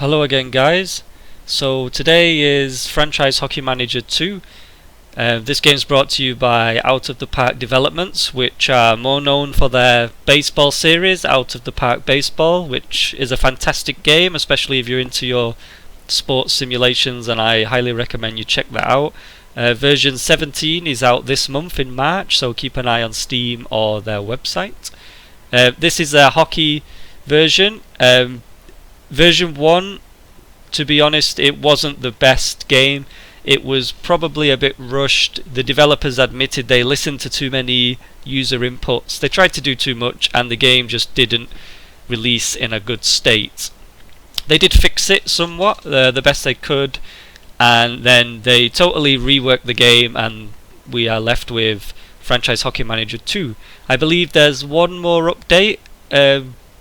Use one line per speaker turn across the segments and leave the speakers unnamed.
Hello again, guys. So today is Franchise Hockey Manager 2. This game is brought to you by Out of the Park Developments, which are more known for their baseball series, Out of the Park Baseball, which is a fantastic game, especially if you're into your sports simulations, and I highly recommend you check that out. Version 17 is out this month in March, so keep an eye on Steam or their website. This is a hockey version. Version 1, to be honest, it wasn't the best game. It was probably a bit rushed. The developers admitted they listened to too many user inputs. They tried to do too much and the game just didn't release in a good state. They did fix it somewhat, the best they could, and then they totally reworked the game and we are left with Franchise Hockey Manager 2. I believe there's one more update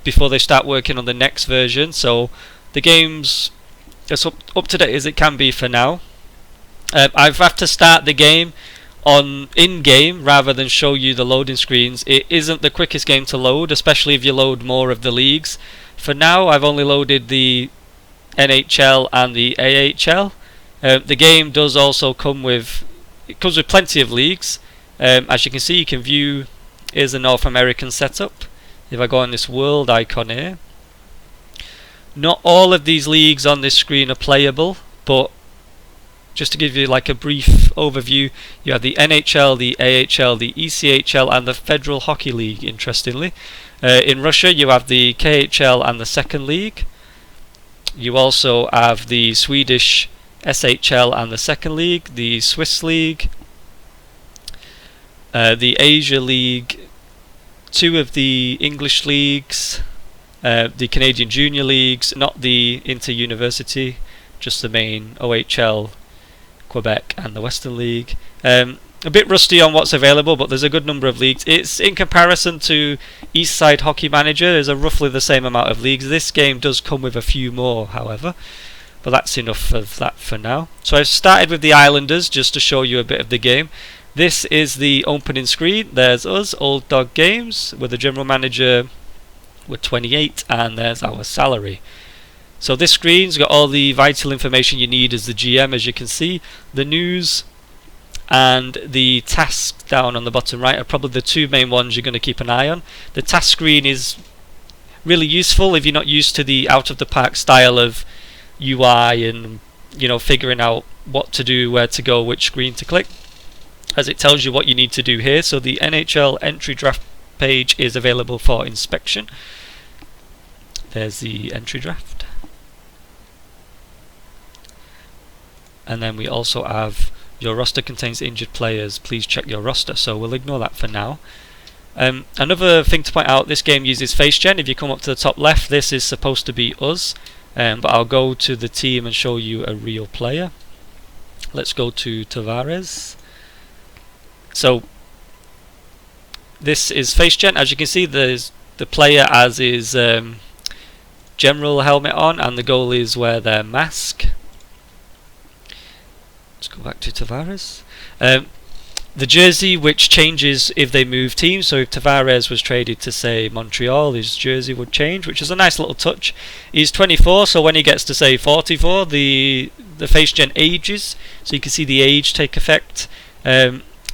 before they start working on the next version, so the game's as up to date as it can be for now. I've had to start the game on in-game rather than show you the loading screens. It isn't the quickest game to load, especially if you load more of the leagues. For now I've only loaded the NHL and the AHL. The game does also come with plenty of leagues. As you can see, you can view here's the North American setup. If I go on this world icon here, not all of these leagues on this screen are playable, but just to give you like a brief overview, you have the NHL, the AHL, the ECHL and the Federal Hockey League, interestingly. In Russia you have the KHL and the Second League. You also have the Swedish SHL and the Second League, the Swiss League, the Asia League, two of the English leagues, the Canadian Junior Leagues, not the Inter-University, just the main OHL, Quebec and the Western League. A bit rusty on what's available, but there's a good number of leagues. It's in comparison to Eastside Hockey Manager, there's a roughly the same amount of leagues. This game does come with a few more, however, but that's enough of that for now. So I've started with the Islanders just to show you a bit of the game. This is the opening screen. There's us, Old Dog Games, with the general manager with 28, and there's our salary. So this screen's got all the vital information you need as the GM, as you can see. The news and the tasks down on the bottom right are probably the two main ones you're going to keep an eye on. The task screen is really useful if you're not used to the out of the park style of UI and figuring out what to do, where to go, which screen to click, as it tells you what you need to do here. So the NHL entry draft page is available for inspection. There's the entry draft. And then we also have your roster contains injured players, please check your roster, so we'll ignore that for now. Another thing to point out, this game uses FaceGen. If you come up to the top left, this is supposed to be us, but I'll go to the team and show you a real player. Let's go to Tavares. So this is FaceGen. As you can see, there's the player as his general helmet on, and the goalies wear their mask. Let's go back to Tavares. The jersey, which changes if they move teams, so if Tavares was traded to, say, Montreal, his jersey would change, which is a nice little touch. He's 24, so when he gets to, say, 44, the FaceGen ages, so you can see the age take effect.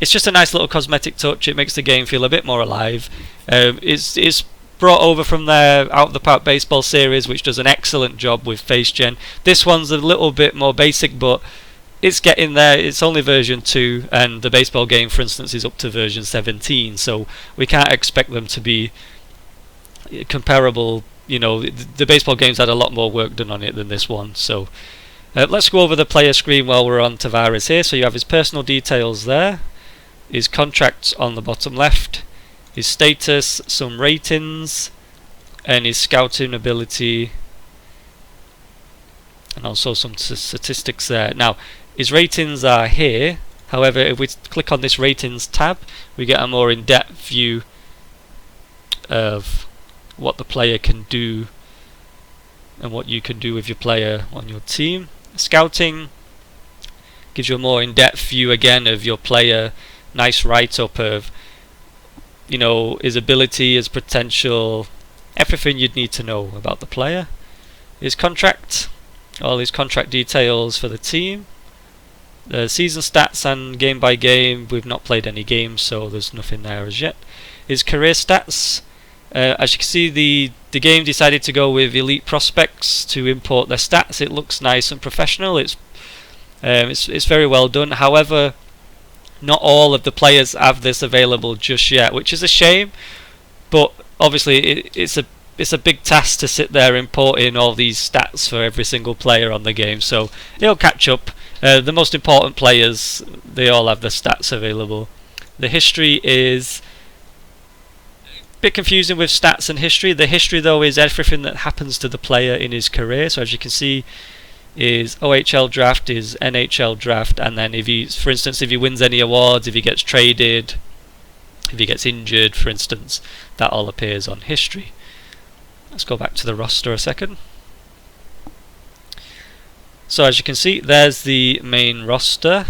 It's just a nice little cosmetic touch. It makes the game feel a bit more alive. It's brought over from their Out of the Park Baseball series, which does an excellent job with FaceGen. This one's a little bit more basic, but it's getting there. It's only version 2, and the baseball game, for instance, is up to version 17, so we can't expect them to be comparable. The baseball games had a lot more work done on it than this one. So let's go over the player screen while we're on Tavares here. So you have his personal details there, his contracts on the bottom left, his status, some ratings, and his scouting ability, and also some statistics there. Now his ratings are here, however if we click on this ratings tab we get a more in-depth view of what the player can do and what you can do with your player on your team. Scouting gives you a more in-depth view again of your player, nice write-up of his ability, his potential, everything you'd need to know about the player. His contract, all these contract details for the team. The season stats and game by game, we've not played any games, so there's nothing there as yet. His career stats, as you can see, the game decided to go with elite prospects to import their stats. It looks nice and professional. It's very well done. However, not all of the players have this available just yet, which is a shame. But obviously, it's a big task to sit there importing all these stats for every single player on the game. So it'll catch up. The most important players, they all have the stats available. The history is a bit confusing with stats and history. The history, though, is everything that happens to the player in his career. So as you can see, is OHL draft, is NHL draft, and then if he, for instance, if he wins any awards, if he gets traded, if he gets injured, for instance, that all appears on history. Let's go back to the roster a second. So as you can see, there's the main roster,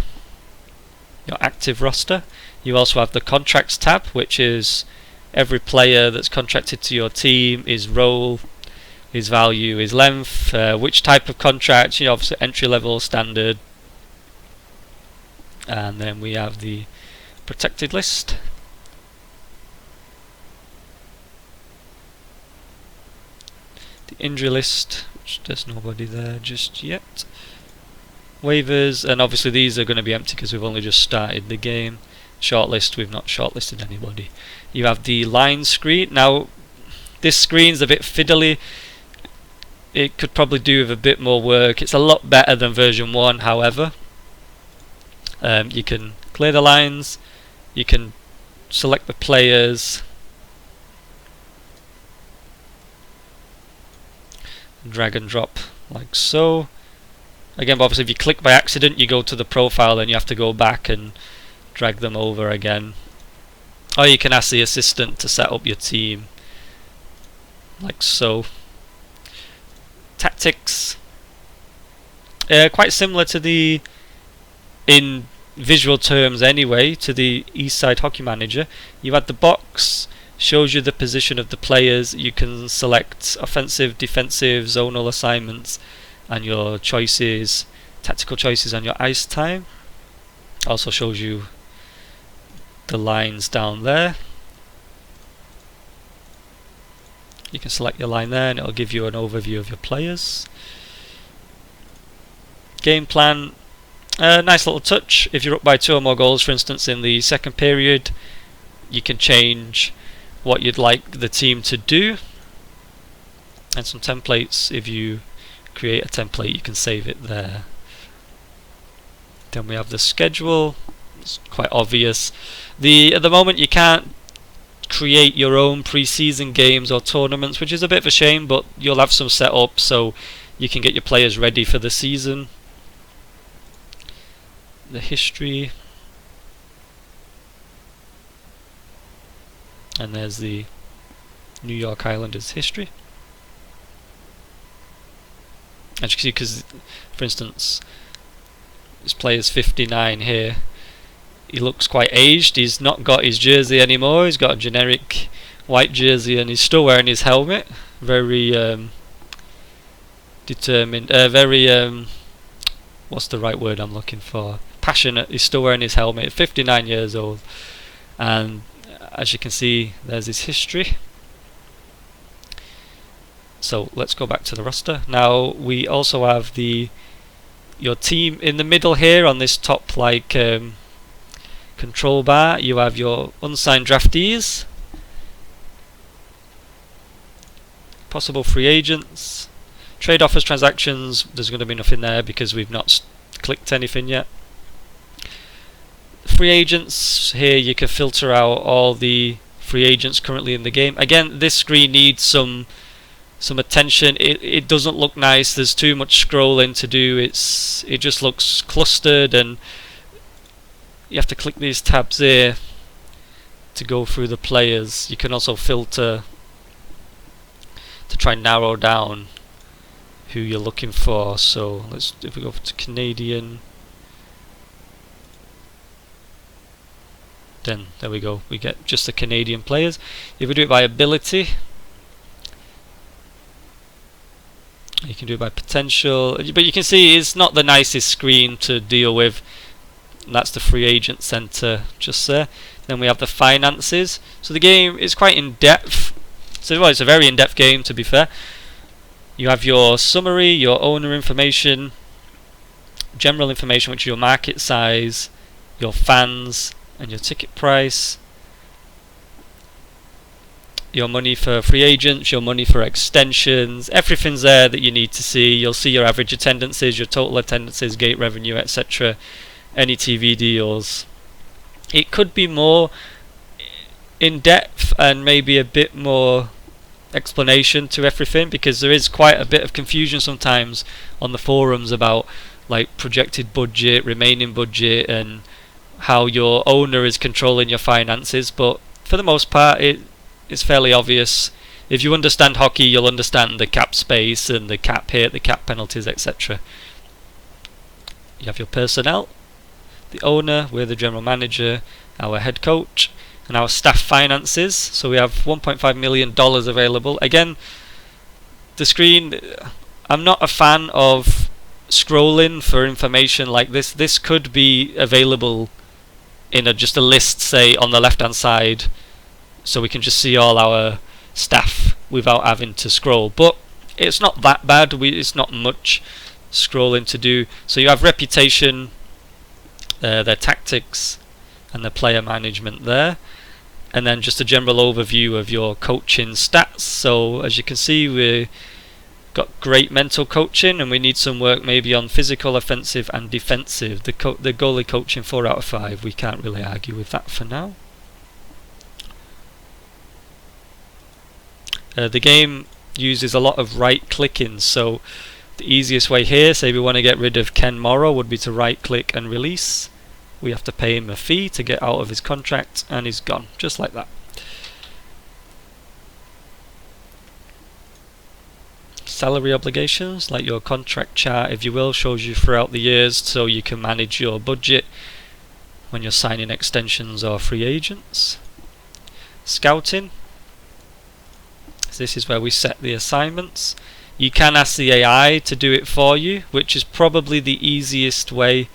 your active roster. You also have the contracts tab, which is every player that's contracted to your team, his role, his value, his length, which type of contract, obviously entry level, standard. And then we have the protected list. The injury list, which there's nobody there just yet. Waivers, and obviously these are going to be empty because we've only just started the game. Shortlist, we've not shortlisted anybody. You have the line screen. Now, this screen's a bit fiddly. It could probably do with a bit more work. It's a lot better than version 1, however. You can clear the lines, you can select the players, drag and drop like so. Again, obviously if you click by accident, you go to the profile and you have to go back and drag them over again. Or you can ask the assistant to set up your team like so. Tactics, quite similar to the, in visual terms anyway, to the Eastside Hockey Manager. You have the box, shows you the position of the players. You can select offensive, defensive, zonal assignments, and your choices, tactical choices on your ice time. Also shows you the lines down there. You can select your line there and it'll give you an overview of your players. Game plan, nice little touch. If you're up by 2 or more goals, for instance, in the second period, you can change what you'd like the team to do. And some templates, if you create a template, you can save it there. Then we have the schedule. It's quite obvious. At the moment you can't create your own pre-season games or tournaments, which is a bit of a shame, but you'll have some set up so you can get your players ready for the season. The history, and there's the New York Islanders history. As you can see, because for instance this player's 59 here, he looks quite aged. He's not got his jersey anymore. He's got a generic white jersey and he's still wearing his helmet. Very determined, very what's the right word I'm looking for? Passionate. He's still wearing his helmet. 59 years old, and as you can see, there's his history. So let's go back to the roster. Now we also have your team in the middle here on this top control bar. You have your unsigned draftees, possible free agents, trade offers, transactions. There's going to be nothing there because we've not clicked anything yet. Free agents, here you can filter out all the free agents currently in the game. Again, this screen needs some attention. It doesn't look nice. There's too much scrolling to do. It just looks clustered, and you have to click these tabs here to go through the players. You can also filter to try and narrow down who you're looking for. So if we go to Canadian, then there we go, we get just the Canadian players. If we do it by ability, You can do it by potential, but you can see it's not the nicest screen to deal with. That's the free agent center just there. Then we have the finances. So the game is quite in depth. So well, it's a very in-depth game, to be fair. You have your summary, your owner information, general information, which is your market size, your fans, and your ticket price. Your money for free agents, your money for extensions, everything's there that you need to see. You'll see your average attendances, your total attendances, gate revenue, etc. Any TV deals. It could be more in depth and maybe a bit more explanation to everything, because there is quite a bit of confusion sometimes on the forums about like projected budget, remaining budget, and how your owner is controlling your finances. But for the most part, it's fairly obvious. If you understand hockey, you'll understand the cap space and the cap hit, the cap penalties, etc. You have your personnel, the owner, we're the general manager, our head coach, and our staff finances. So we have $1.5 million available. Again, the screen, I'm not a fan of scrolling for information like this. This could be available in just a list, say on the left hand side, so we can just see all our staff without having to scroll. But it's not that bad. It's not much scrolling to do. So you have reputation, their tactics, and the player management there, and then just a general overview of your coaching stats. So as you can see, we've got great mental coaching, and we need some work maybe on physical, offensive, and defensive. The goalie coaching 4 out of 5. We can't really argue with that for now. The game uses a lot of right clicking, so the easiest way here, say we want to get rid of Ken Morrow, would be to right click and release. We have to pay him a fee to get out of his contract, and he's gone, just like that. Salary obligations, like your contract chart, if you will, shows you throughout the years, so you can manage your budget when you're signing extensions or free agents. Scouting, this is where we set the assignments. You can ask the AI to do it for you, which is probably the easiest way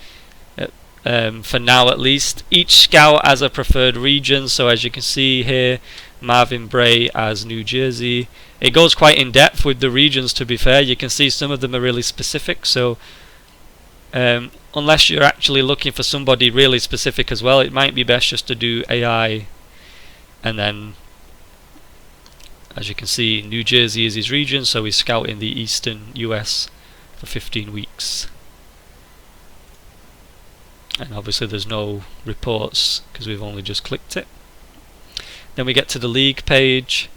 for now at least. Each scout has a preferred region, so as you can see here, Marvin Bray as New Jersey. It goes quite in depth with the regions, to be fair. You can see some of them are really specific, so unless you're actually looking for somebody really specific as well, it might be best just to do AI. And then as you can see, New Jersey is his region, so he's scouting the eastern US for 15 weeks. And obviously there's no reports because we've only just clicked it. Then we get to the league page.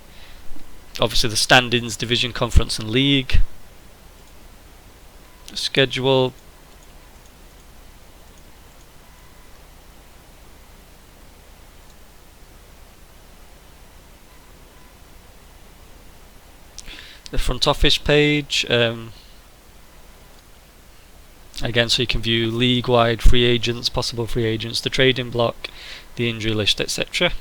Obviously the standings, division, conference, and league. Schedule. The front office page. Again, so you can view league-wide free agents, possible free agents, the trading block, the injury list, etc.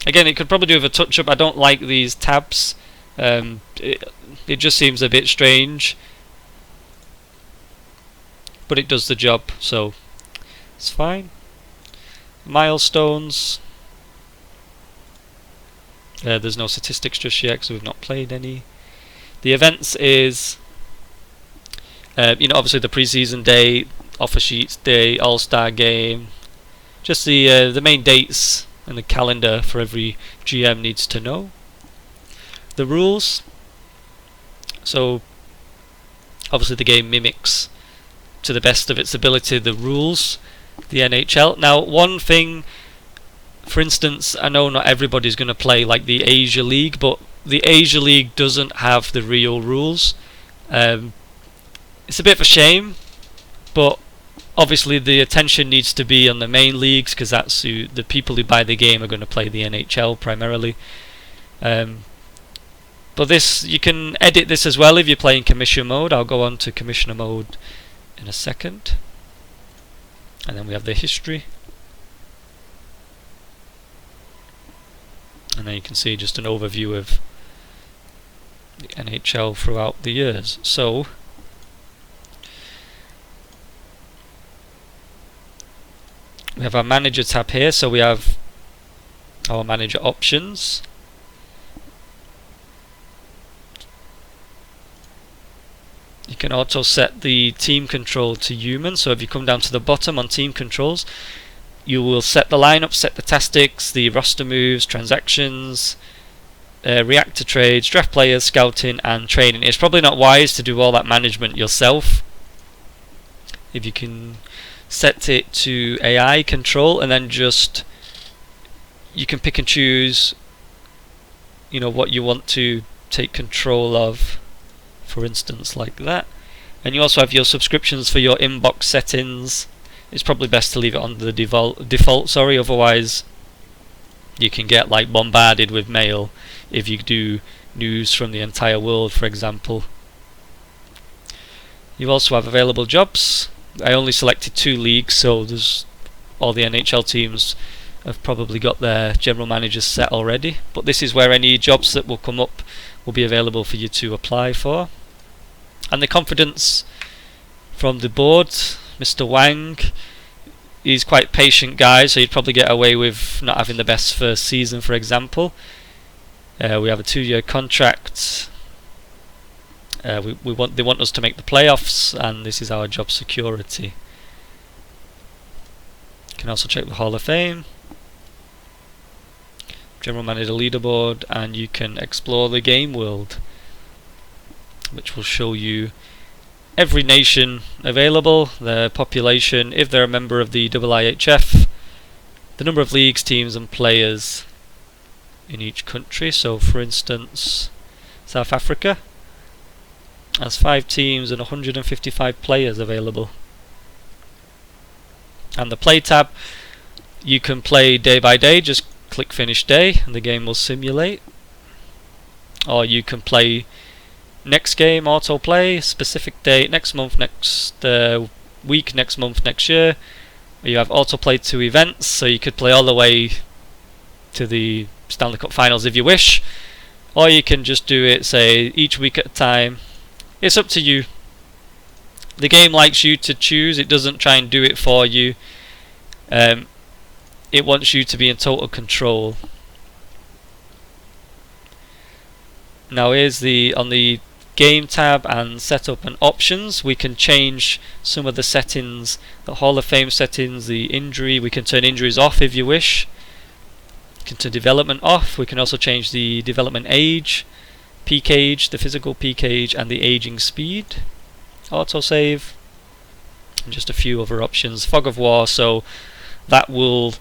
Again, it could probably do with a touch-up. I don't like these tabs. It just seems a bit strange, but it does the job, so it's fine. Milestones. There's no statistics just yet because we've not played any. The events is, obviously the preseason day, offer sheets day, all-star game, just the main dates and the calendar for every GM needs to know. The rules. So obviously the game mimics to the best of its ability the rules, the NHL. Now one thing, for instance, I know not everybody's going to play like the Asia League, but the Asia League doesn't have the real rules. It's a bit of a shame, but obviously the attention needs to be on the main leagues because that's the people who buy the game are going to play the NHL primarily. But this, you can edit this as well if you're playing commission mode. I'll go on to commissioner mode in a second. And then we have the history. And then you can see just an overview of the NHL throughout the years. So we have our manager tab here, so we have our manager options. You can also set the team control to human, so if you come down to the bottom on team controls, you will set the lineup, set the tactics, the roster moves, transactions, react to trades, draft players, scouting and training. It's probably not wise to do all that management yourself. If you can set it to AI control, and then just you can pick and choose, you know, what you want to take control of, for instance, like that. And you also have your subscriptions for your inbox settings. It's probably best to leave it on the default, otherwise you can get like bombarded with mail if you do news from the entire world, for example. You also have available jobs. I only selected 2 leagues, so there's all the NHL teams have probably got their general managers set already, but this is where any jobs that will come up will be available for you to apply for. And the confidence from the board, Mr. Wang, he's quite patient guy, so he'd probably get away with not having the best first season, for example. We have a 2-year contract. They want us to make the playoffs, and this is our job security. You can also check the Hall of Fame, General Manager leaderboard, and you can explore the game world, which will show you every nation available, their population, if they're a member of the IIHF, the number of leagues, teams and players in each country. So for instance, South Africa has 5 teams and 155 players available. And the play tab, you can play day by day, just click finish day and the game will simulate. Or you can play next game, autoplay, specific date, next month, next week, next month, next year. You have autoplay to events, so you could play all the way to the Stanley Cup Finals if you wish, or you can just do it, say, each week at a time. It's up to you. The game likes you to choose, it doesn't try and do it for you. It wants you to be in total control. Now here's on the game tab and setup and options, we can change some of the settings, the Hall of Fame settings, the injury, we can turn injuries off if you wish. You can turn development off. We can also change the development age, peak age, the physical peak age and the aging speed, autosave, and just a few other options. Fog of War, so that will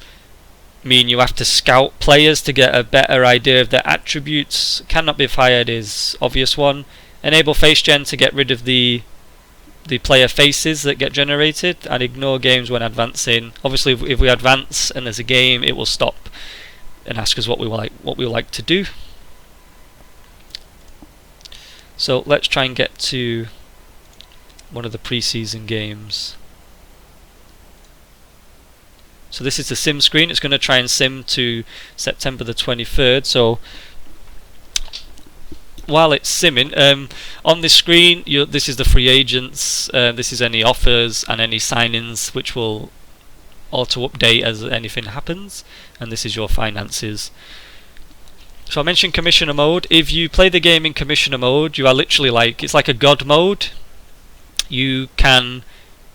mean you have to scout players to get a better idea of their attributes. Cannot be fired is obvious one. Enable face gen to get rid of the player faces that get generated, and ignore games when advancing. Obviously if we advance and there's a game, it will stop and ask us what we like to do. So let's try and get to one of the pre-season games. So this is the sim screen. It's going to try and sim to September the 23rd. So while it's simming, on this screen, this is the free agents. This is any offers and any sign-ins, which will auto-update as anything happens. And this is your finances. So I mentioned commissioner mode. If you play the game in commissioner mode, you are literally it's like a god mode. You can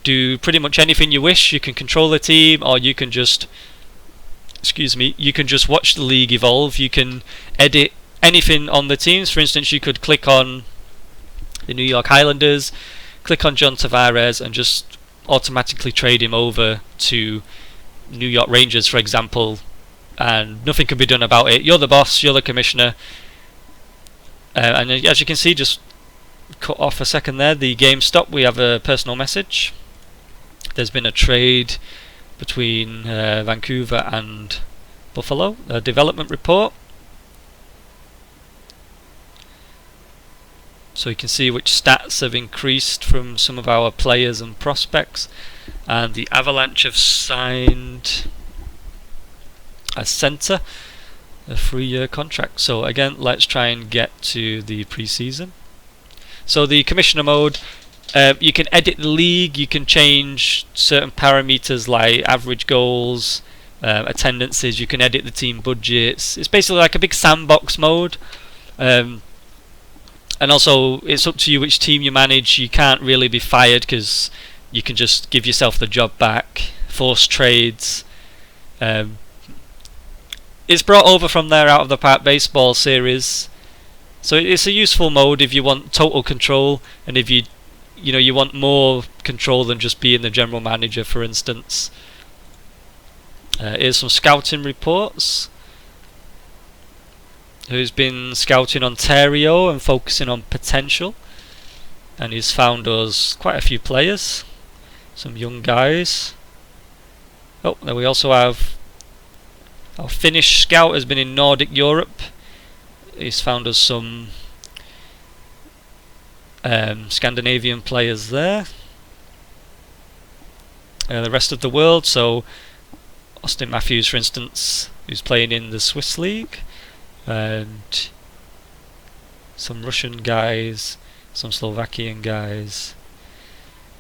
do pretty much anything you wish. You can control the team, or you can just you can just watch the league evolve. You can edit anything on the teams. For instance, you could click on the New York Islanders, click on John Tavares and just automatically trade him over to New York Rangers, for example, and nothing can be done about it. You're the boss, you're the commissioner, and as you can see, just cut off a second there, the game stopped. We have a personal message. There's been a trade between Vancouver and Buffalo, a development report. So you can see which stats have increased from some of our players and prospects, and the Avalanche have signed a centre. a 3-year contract. So again, let's try and get to the pre-season. So the commissioner mode, you can edit the league, you can change certain parameters like average goals, attendances, you can edit the team budgets. It's basically like a big sandbox mode. And also it's up to you which team you manage. You can't really be fired because you can just give yourself the job back, force trades. It's brought over from their Out of the Park Baseball series, so it's a useful mode if you want total control, and if you want more control than just being the general manager, for instance. Here's some scouting reports. Who's been scouting Ontario and focusing on potential, and he's found us quite a few players, some young guys. Oh, then we also have our Finnish scout has been in Nordic Europe. He's found us some Scandinavian players there. The rest of the world, so Austin Matthews, for instance, who's playing in the Swiss League. And some Russian guys, some Slovakian guys,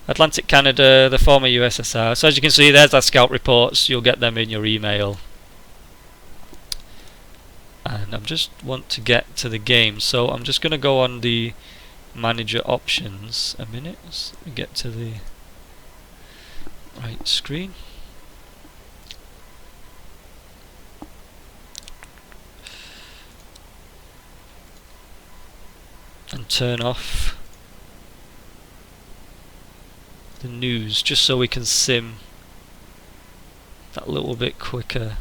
Atlantic Canada, the former USSR. So as you can see, there's our scout reports. You'll get them in your email. And I just want to get to the game, so I'm just going to go on the manager options a minute. Let's get to the right screen. And turn off the news just so we can sim that little bit quicker.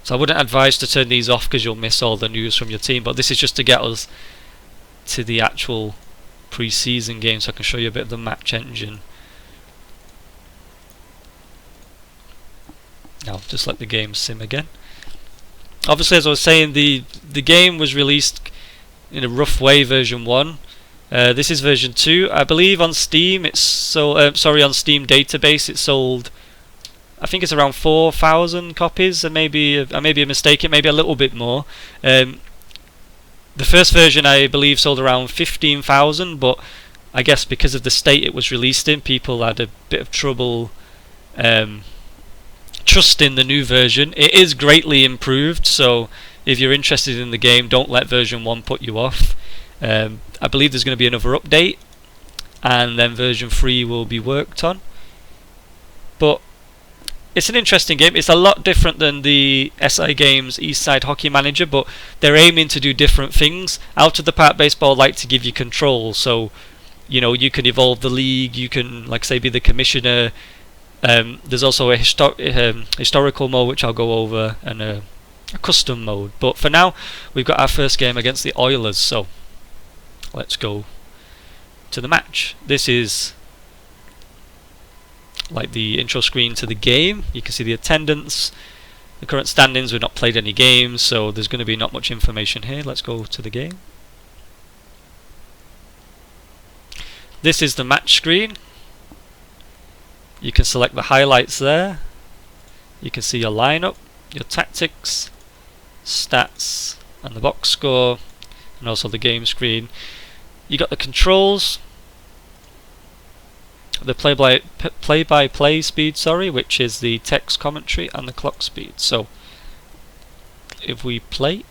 So I wouldn't advise to turn these off because you'll miss all the news from your team, but this is just to get us to the actual pre-season game, so I can show you a bit of the match engine. Now just let the game sim again. Obviously, as I was saying, the game was released in a rough way, version 1. This is version 2. I believe on Steam it's on Steam database it's sold, I think it's around 4,000 copies, and maybe I may be mistaken, maybe a little bit more. The first version I believe sold around 15,000, but I guess because of the state it was released in, people had a bit of trouble trusting the new version. It is greatly improved, so if you're interested in the game, don't let version 1 put you off. I believe there's going to be another update, and then version 3 will be worked on. But it's an interesting game. It's a lot different than the SI Games Eastside Hockey Manager, but they're aiming to do different things. Out of the Park Baseball like to give you control, so you can evolve the league, you can, like say, be the commissioner. There's also a historical mode which I'll go over, and a custom mode. But for now, we've got our first game against the Oilers, so let's go to the match. This is like the intro screen to the game. You can see the attendance, the current standings. We've not played any games, so there's going to be not much information here. Let's go to the game. This is the match screen. You can select the highlights there. You can see your lineup, your tactics, stats, and the box score, and also the game screen. You got the controls, the play-by-play speed, which is the text commentary, and the clock speed. So if we play,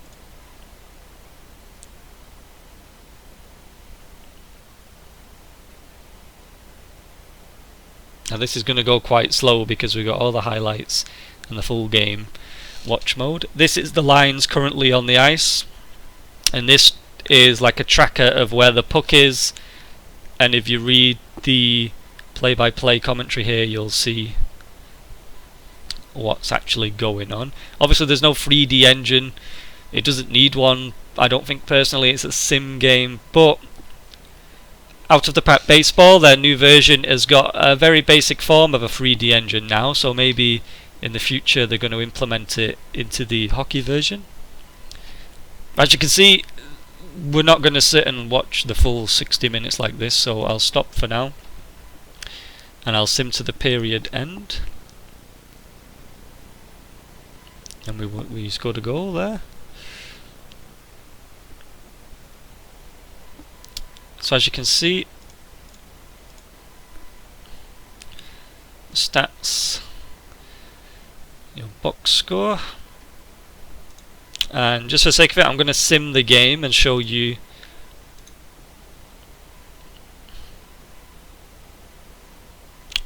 now this is going to go quite slow because we've got all the highlights and the full game watch mode. This is the lines currently on the ice, and this is like a tracker of where the puck is, and if you read the play-by-play commentary here, you'll see what's actually going on. Obviously there's no 3D engine, it doesn't need one, I don't think personally. It's a sim game, but Out of the Park Baseball, their new version, has got a very basic form of a 3D engine now, so maybe in the future they're going to implement it into the hockey version. As you can see, we're not going to sit and watch the full 60 minutes like this, so I'll stop for now and I'll sim to the period end. And we scored a goal there. So as you can see, stats, your box score, and just for the sake of it, I'm going to sim the game and show you.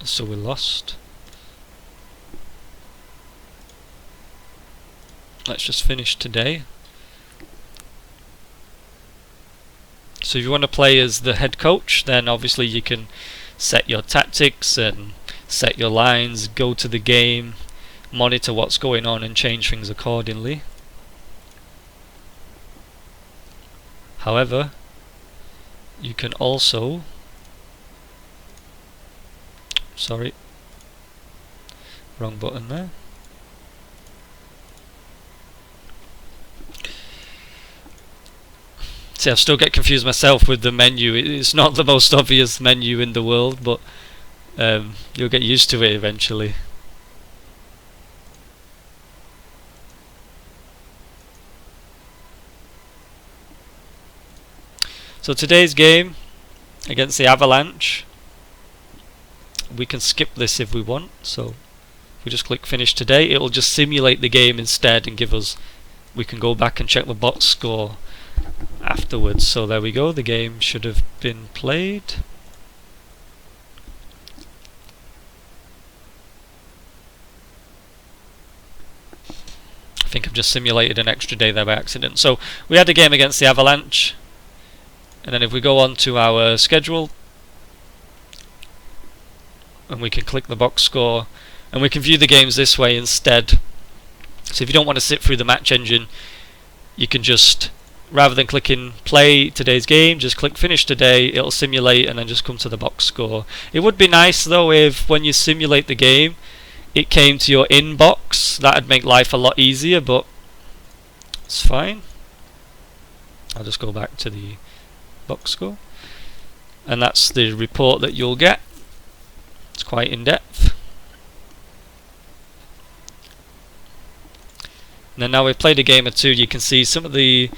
So we lost. Let's just finish today. So if you want to play as the head coach, then obviously you can set your tactics and set your lines, go to the game, monitor what's going on and change things accordingly. However, you can also, sorry, wrong button there. See, I still get confused myself with the menu. It's not the most obvious menu in the world, but you'll get used to it eventually. So today's game against the Avalanche, we can skip this if we want. So if we just click finish today, it'll just simulate the game instead and give us, we can go back and check the box score afterwards. So there we go, the game should have been played. I think I've just simulated an extra day there by accident. So we had a game against the Avalanche, and then if we go on to our schedule, and we can click the box score, and we can view the games this way instead. So if you don't want to sit through the match engine, you can just, rather than clicking play today's game, just click finish today, it'll simulate and then just come to the box score. It would be nice though if when you simulate the game it came to your inbox. That'd make life a lot easier, but it's fine. I'll just go back to the box score, and that's the report that you'll get. It's quite in depth. And then now we've played a game or two, you can see some of the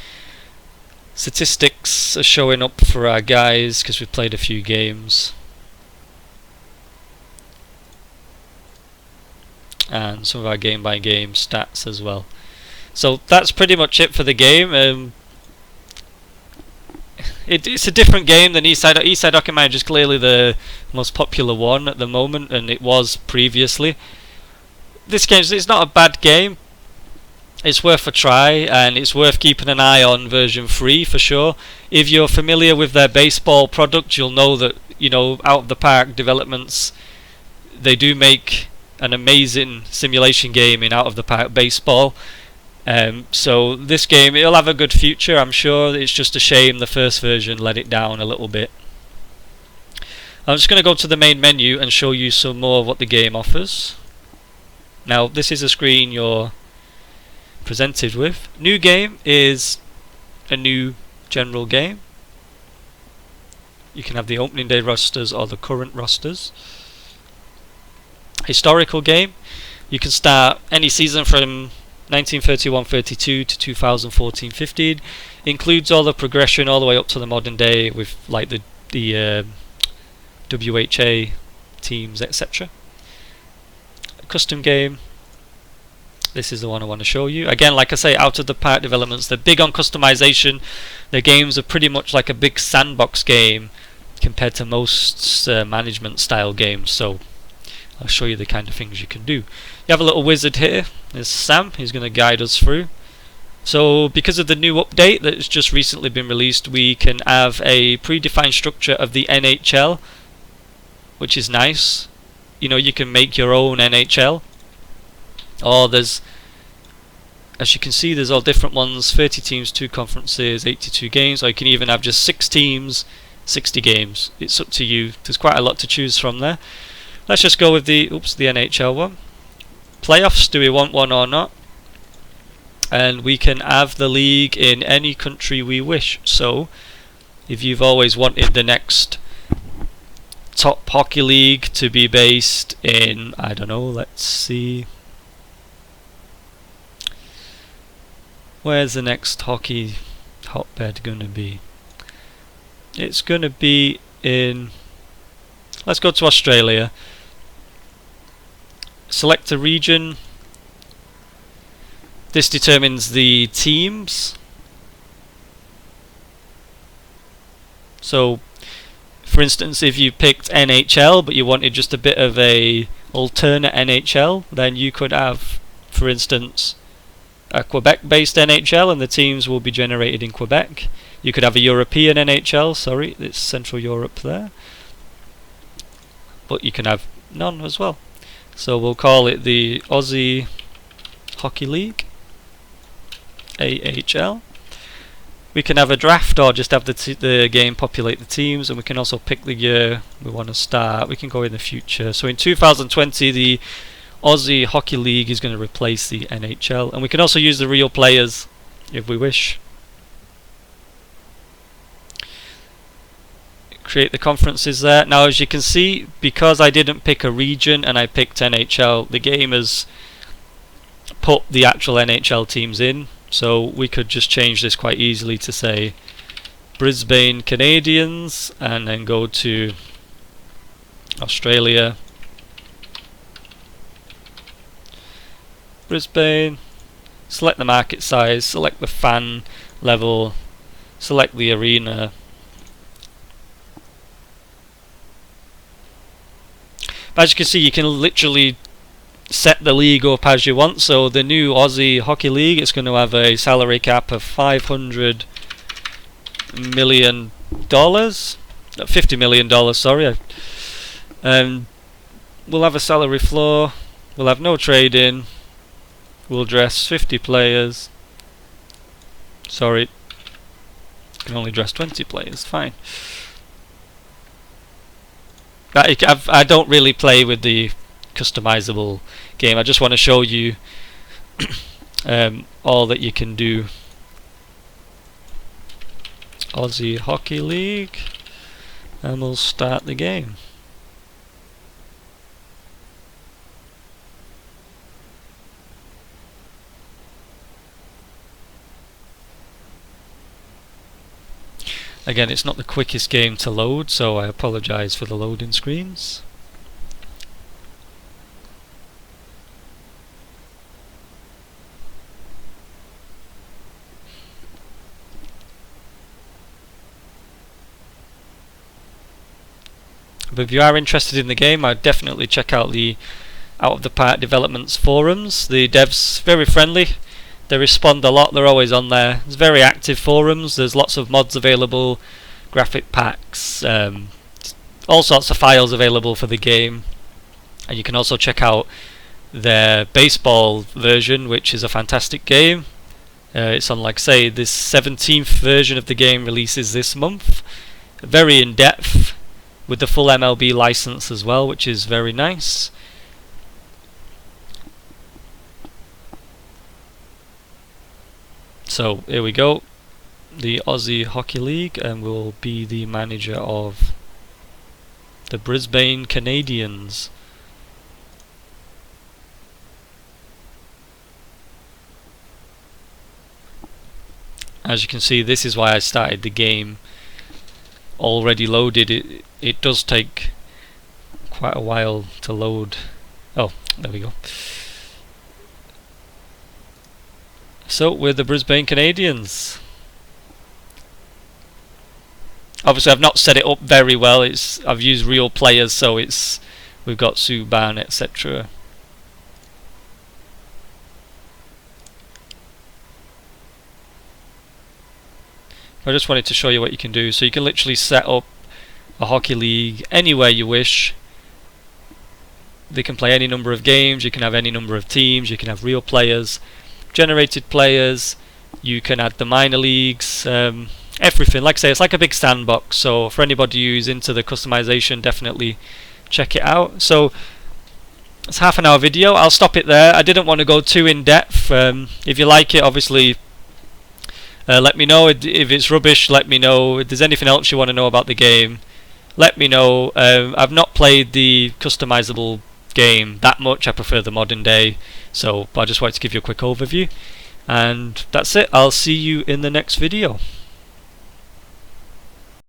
statistics are showing up for our guys because we've played a few games, and some of our game by game stats as well. So that's pretty much it for the game. It's a different game than Eastside Hockey Manager is clearly the most popular one at the moment, and it was previously. This game, it's not a bad game. It's worth a try, and it's worth keeping an eye on version 3 for sure. If you're familiar with their baseball product, you'll know that, you know, Out of the Park Developments, they do make an amazing simulation game in Out of the Park Baseball. So this game, it'll have a good future, I'm sure. It's just a shame the first version let it down a little bit. I'm just going to go to the main menu and show you some more of what the game offers. Now, this is a screen you're presented with. New game is a new general game. You can have the opening day rosters or the current rosters. Historical game, you can start any season from 1931-32 to 2014-15. Includes all the progression all the way up to the modern day with like the WHA teams, etc. Custom game. This is the one I want to show you. Again, like I say, Out of the Park Developments, they're big on customization. Their games are pretty much like a big sandbox game compared to most management style games. So I'll show you the kind of things you can do. You have a little wizard here. There's Sam. He's going to guide us through. So because of the new update that's just recently been released, we can have a predefined structure of the NHL, which is nice. You know, you can make your own NHL. Or there's, as you can see, there's all different ones. 30 teams, 2 conferences, 82 games. Or you can even have just 6 teams, 60 games. It's up to you. There's quite a lot to choose from there. Let's just go with the NHL one. Playoffs, do we want one or not? And we can have the league in any country we wish. So, if you've always wanted the next top hockey league to be based in, I don't know, let's see, Where's the next hockey hotbed going to be? It's going to be in... Let's go to Australia. Select a region. This determines the teams. So, for instance, if you picked NHL but you wanted just a bit of a alternate NHL, then you could have, for instance, a Quebec-based NHL and the teams will be generated in Quebec. You could have a European NHL, sorry, it's Central Europe there. But you can have none as well. So we'll call it the Aussie Hockey League, AHL. We can have a draft or just have the game populate the teams, and we can also pick the year we want to start. We can go in the future. So in 2020 the Aussie Hockey League is going to replace the NHL, and we can also use the real players if we wish. Create the conferences there. Now as you can see, because I didn't pick a region and I picked NHL, the game has put the actual NHL teams in. So we could just change this quite easily to say Brisbane Canadians and then go to Australia, Brisbane, select the market size, select the fan level, select the arena. But as you can see, you can literally set the league up as you want. So the new Aussie Hockey League, it's going to have a salary cap of $500 million, $50 million, sorry. We'll have a salary floor, we'll have no trading, we'll dress 50 players. Sorry, can only dress 20 players, fine. I don't really play with the customizable game. I just want to show you all that you can do. Aussie Hockey League, and we'll start the game. Again, it's not the quickest game to load, so I apologise for the loading screens. But if you are interested in the game, I'd definitely check out the Out of the Park Developments forums. The devs very friendly. They respond a lot, they're always on there. It's very active forums, there's lots of mods available, graphic packs, all sorts of files available for the game. And you can also check out their baseball version, which is a fantastic game. It's on, like say, this 17th version of the game releases this month. Very in-depth, with the full MLB license as well, which is very nice. So here we go, the Aussie Hockey League, and we'll be the manager of the Brisbane Canadians. As you can see, this is why I started the game already loaded. It does take quite a while to load. Oh, there we go. So we're the Brisbane Canadians. Obviously I've not set it up very well. I've used real players, so we've got Subban, etc. I just wanted to show you what you can do. So you can literally set up a hockey league anywhere you wish. They can play any number of games, you can have any number of teams, you can have real players, generated players, you can add the minor leagues, everything. Like I say, it's like a big sandbox, so for anybody who's into the customization, definitely check it out. So it's half an hour video, I'll stop it there. I didn't want to go too in depth. If you like it, obviously let me know. If it's rubbish, let me know. If there's anything else you want to know about the game, let me know. I've not played the customizable game that much. I prefer the modern day, so I just wanted to give you a quick overview. And that's it. I'll see you in the next video.